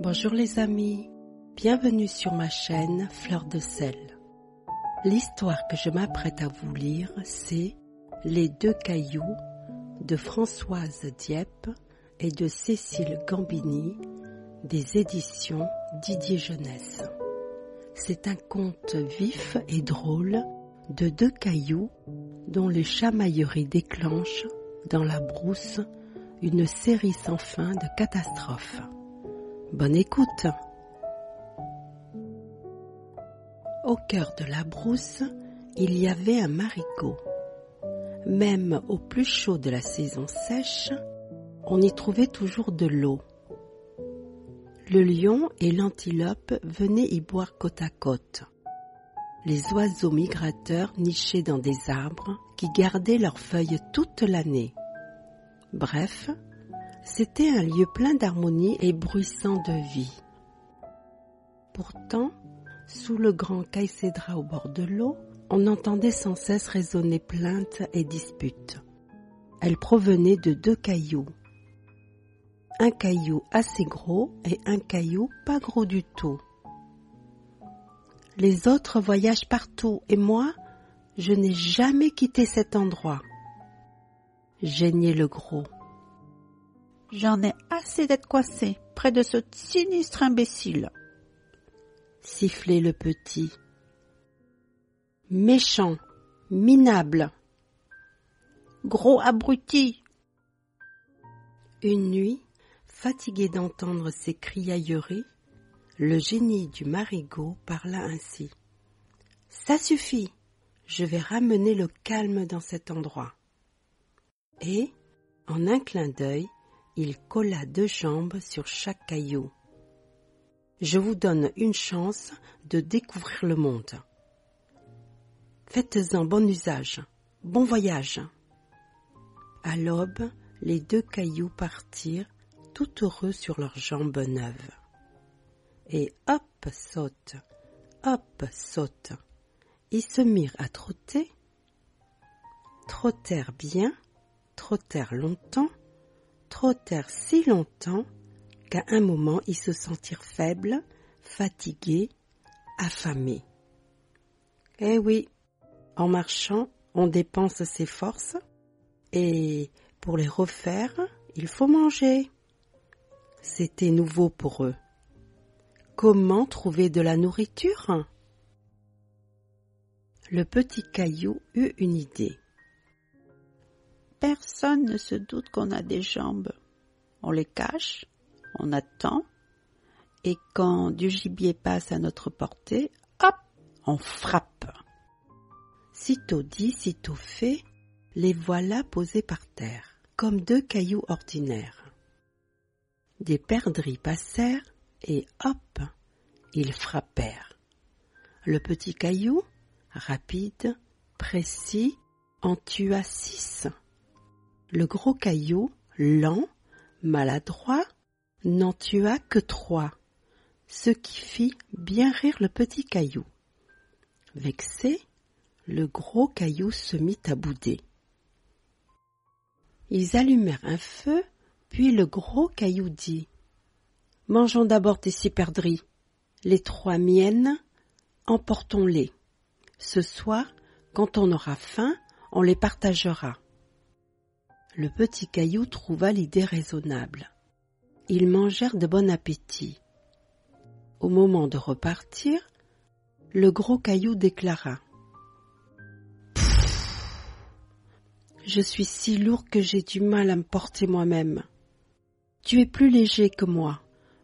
Bonjour les amis, bienvenue sur ma chaîne Fleur de sel. L'histoire que je m'apprête à vous lire, c'est Les deux cailloux de Françoise Dieppe et de Cécile Gambini des éditions Didier Jeunesse. C'est un conte vif et drôle de deux cailloux dont les chamailleries déclenchent dans la brousse une série sans fin de catastrophes. Bonne écoute. Au cœur de la brousse, il y avait un marigot. Même au plus chaud de la saison sèche, on y trouvait toujours de l'eau. Le lion et l'antilope venaient y boire côte à côte. Les oiseaux migrateurs nichaient dans des arbres qui gardaient leurs feuilles toute l'année. Bref, c'était un lieu plein d'harmonie et bruissant de vie. Pourtant, sous le grand caïcédra au bord de l'eau, on entendait sans cesse résonner plaintes et disputes. Elles provenaient de deux cailloux. Un caillou assez gros et un caillou pas gros du tout. Les autres voyagent partout et moi, je n'ai jamais quitté cet endroit. Geignait le gros. J'en ai assez d'être coincé près de ce sinistre imbécile. Sifflait le petit. Méchant, minable. Gros abruti. Une nuit, fatigué d'entendre ces criailleries, le génie du marigot parla ainsi. « Ça suffit, je vais ramener le calme dans cet endroit. » Et, en un clin d'œil, il colla deux jambes sur chaque caillou. « Je vous donne une chance de découvrir le monde. Faites-en bon usage, bon voyage. » À l'aube, les deux cailloux partirent, tout heureux sur leurs jambes neuves. Et hop saute, ils se mirent à trotter. Trottèrent bien, trottèrent longtemps, trottèrent si longtemps qu'à un moment ils se sentirent faibles, fatigués, affamés. Eh oui, en marchant, on dépense ses forces et pour les refaire, il faut manger. C'était nouveau pour eux. Comment trouver de la nourriture ? Le petit caillou eut une idée. Personne ne se doute qu'on a des jambes. On les cache, on attend, et quand du gibier passe à notre portée, hop, on frappe. Sitôt dit, sitôt fait, les voilà posés par terre, comme deux cailloux ordinaires. Des perdrix passèrent et hop, ils frappèrent. Le petit caillou, rapide, précis, en tua 6. Le gros caillou, lent, maladroit, n'en tua que 3, ce qui fit bien rire le petit caillou. Vexé, le gros caillou se mit à bouder. Ils allumèrent un feu, puis le gros caillou dit « Mangeons d'abord tes 6 perdrix, les 3 miennes, emportons-les. Ce soir, quand on aura faim, on les partagera. » Le petit caillou trouva l'idée raisonnable. Ils mangèrent de bon appétit. Au moment de repartir, le gros caillou déclara « Pfff, je suis si lourd que j'ai du mal à me porter moi-même. Tu es plus léger que moi,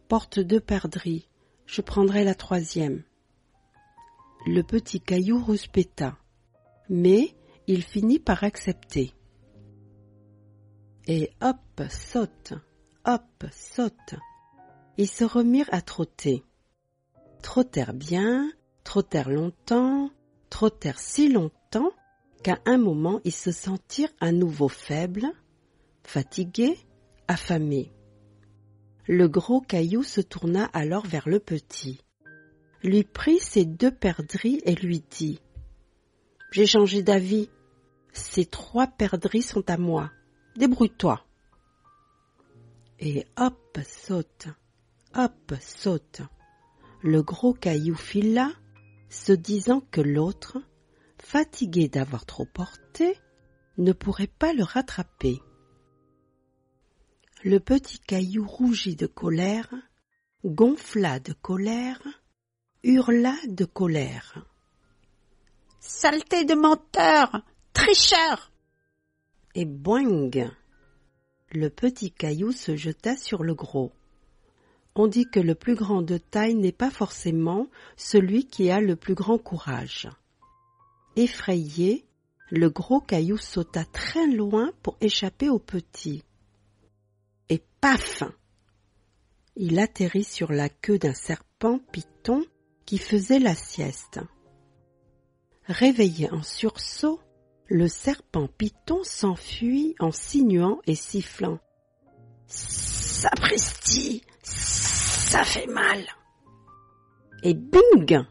porte 2 perdrix, je prendrai la 3e. » Le petit caillou rouspéta, mais il finit par accepter. Et hop saute, ils se remirent à trotter. Trottèrent bien, trottèrent longtemps, trottèrent si longtemps qu'à un moment ils se sentirent à nouveau faibles, fatigués, affamés. Le gros caillou se tourna alors vers le petit, lui prit ses 2 perdrix et lui dit « J'ai changé d'avis, ces 3 perdrix sont à moi, débrouille-toi. » Et hop saute, Hop, saute. Le gros caillou fila, se disant que l'autre, fatigué d'avoir trop porté, ne pourrait pas le rattraper. Le petit caillou rougit de colère, gonfla de colère, hurla de colère. « Saleté de menteur, tricheur !» Et boing! Le petit caillou se jeta sur le gros. On dit que le plus grand de taille n'est pas forcément celui qui a le plus grand courage. Effrayé, le gros caillou sauta très loin pour échapper au petit. Et paf! Il atterrit sur la queue d'un serpent python qui faisait la sieste. Réveillé en sursaut, le serpent python s'enfuit en signant et sifflant. « Sapristi, ça fait mal !» Et bing!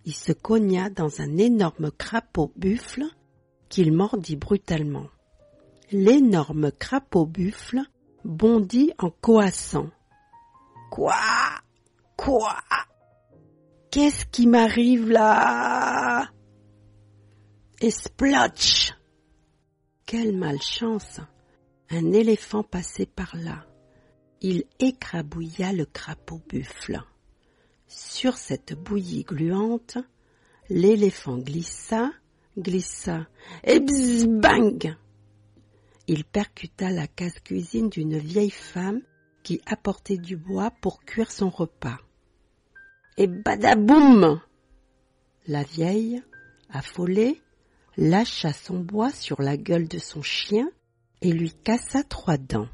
Il se cogna dans un énorme crapaud buffle qu'il mordit brutalement. L'énorme crapaud buffle bondit en coassant. « Quoi? Quoi? Qu'est-ce qui m'arrive là ?» Et splotch! Quelle malchance! Un éléphant passait par là. Il écrabouilla le crapaud buffle. Sur cette bouillie gluante, l'éléphant glissa, et bzz, bang! Il percuta la casse-cuisine d'une vieille femme qui apportait du bois pour cuire son repas. Et badaboum! La vieille, affolée, lâcha son bois sur la gueule de son chien et lui cassa 3 dents.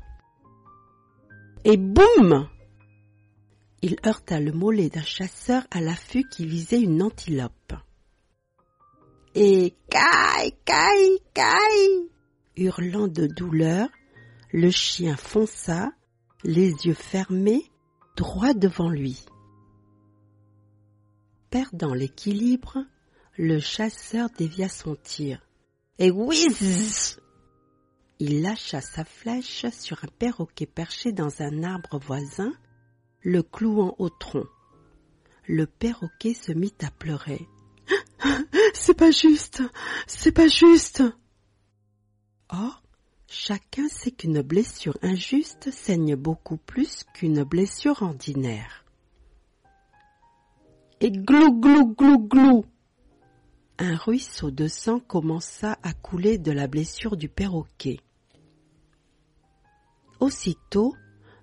Et boum! Il heurta le mollet d'un chasseur à l'affût qui visait une antilope. Et caille, caille, caille! Hurlant de douleur, le chien fonça, les yeux fermés, droit devant lui. Perdant l'équilibre, le chasseur dévia son tir. Et whizz! Il lâcha sa flèche sur un perroquet perché dans un arbre voisin, le clouant au tronc. Le perroquet se mit à pleurer. « C'est pas juste! C'est pas juste !» Or, chacun sait qu'une blessure injuste saigne beaucoup plus qu'une blessure ordinaire. Et glou, glou, glou, glou! Un ruisseau de sang commença à couler de la blessure du perroquet. Aussitôt,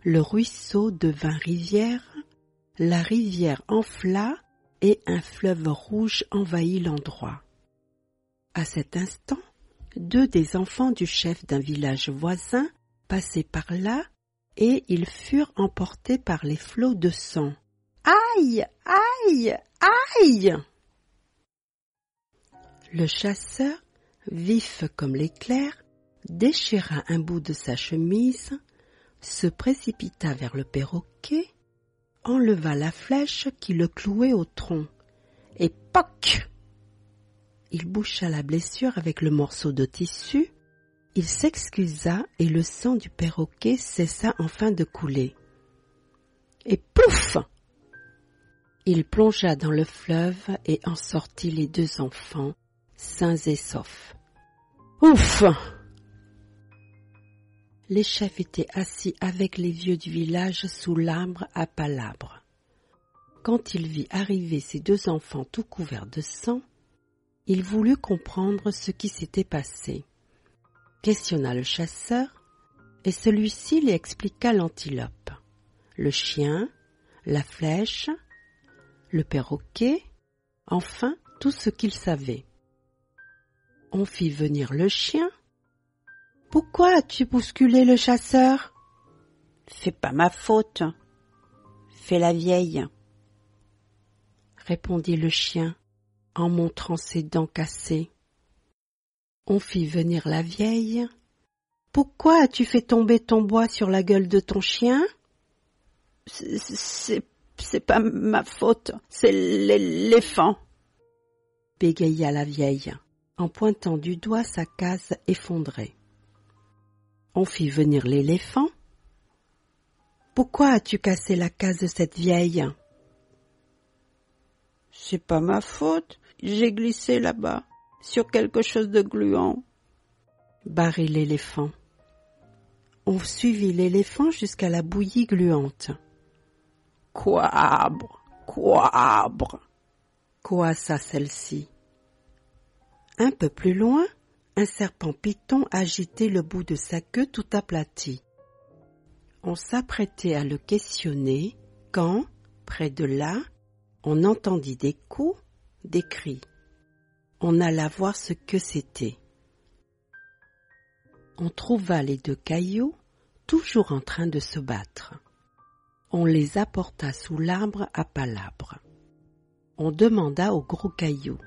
le ruisseau devint rivière, la rivière enfla et un fleuve rouge envahit l'endroit. À cet instant, 2 des enfants du chef d'un village voisin passaient par là et ils furent emportés par les flots de sang. Aïe! Aïe! Aïe! Le chasseur, vif comme l'éclair, déchira un bout de sa chemise, se précipita vers le perroquet, enleva la flèche qui le clouait au tronc, et poc! Il boucha la blessure avec le morceau de tissu, il s'excusa et le sang du perroquet cessa enfin de couler. Et pouf! Il plongea dans le fleuve et en sortit les 2 enfants, sains et saufs. Ouf! Les chefs étaient assis avec les vieux du village sous l'arbre à palabres. Quand il vit arriver ces 2 enfants tout couverts de sang, il voulut comprendre ce qui s'était passé. Questionna le chasseur, et celui-ci lui expliqua l'antilope, le chien, la flèche, le perroquet, enfin tout ce qu'il savait. On fit venir le chien. « Pourquoi as-tu bousculé le chasseur ?»« C'est pas ma faute. Fais la vieille. » répondit le chien en montrant ses dents cassées. On fit venir la vieille. « Pourquoi as-tu fait tomber ton bois sur la gueule de ton chien ?»« C'est pas ma faute, c'est l'éléphant. » bégaya la vieille, en pointant du doigt sa case effondrée. On fit venir l'éléphant. Pourquoi as-tu cassé la case de cette vieille? C'est pas ma faute, j'ai glissé là-bas, sur quelque chose de gluant. Barrit l'éléphant. On suivit l'éléphant jusqu'à la bouillie gluante. Couabre, couabre, coassa celle-ci. Un peu plus loin, un serpent python agitait le bout de sa queue tout aplati. On s'apprêtait à le questionner quand, près de là, on entendit des coups, des cris. On alla voir ce que c'était. On trouva les 2 cailloux toujours en train de se battre. On les apporta sous l'arbre à palabre. On demanda au gros caillou.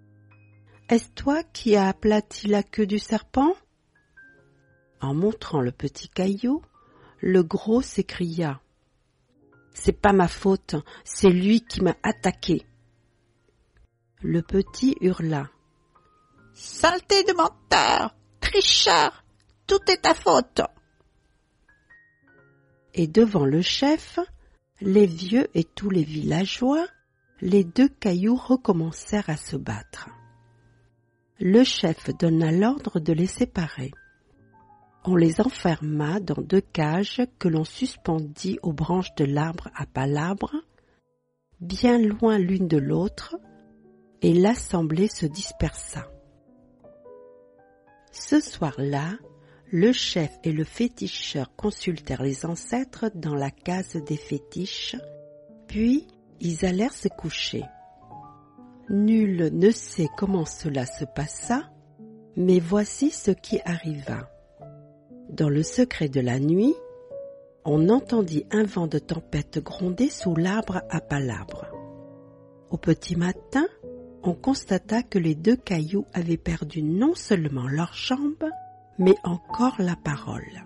« Est-ce toi qui as aplati la queue du serpent ?» En montrant le petit caillou, le gros s'écria. « C'est pas ma faute, c'est lui qui m'a attaqué. » Le petit hurla. « Saleté de menteur, tricheur, tout est ta faute !» Et devant le chef, les vieux et tous les villageois, les 2 cailloux recommencèrent à se battre. Le chef donna l'ordre de les séparer. On les enferma dans 2 cages que l'on suspendit aux branches de l'arbre à palabre, bien loin l'une de l'autre, et l'assemblée se dispersa. Ce soir-là, le chef et le féticheur consultèrent les ancêtres dans la case des fétiches, puis ils allèrent se coucher. Nul ne sait comment cela se passa, mais voici ce qui arriva. Dans le secret de la nuit, on entendit un vent de tempête gronder sous l'arbre à palabre. Au petit matin, on constata que les 2 cailloux avaient perdu non seulement leurs jambes, mais encore la parole.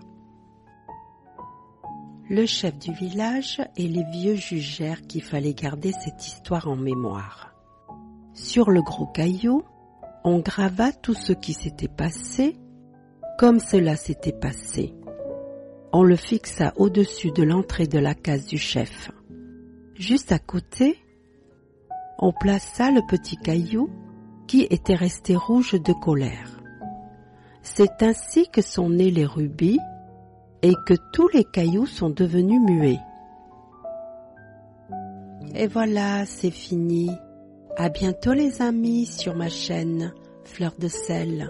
Le chef du village et les vieux jugèrent qu'il fallait garder cette histoire en mémoire. Sur le gros caillou, on grava tout ce qui s'était passé, comme cela s'était passé. On le fixa au-dessus de l'entrée de la case du chef. Juste à côté, on plaça le petit caillou qui était resté rouge de colère. C'est ainsi que sont nés les rubis et que tous les cailloux sont devenus muets. Et voilà, c'est fini. À bientôt les amis sur ma chaîne Fleur de sel.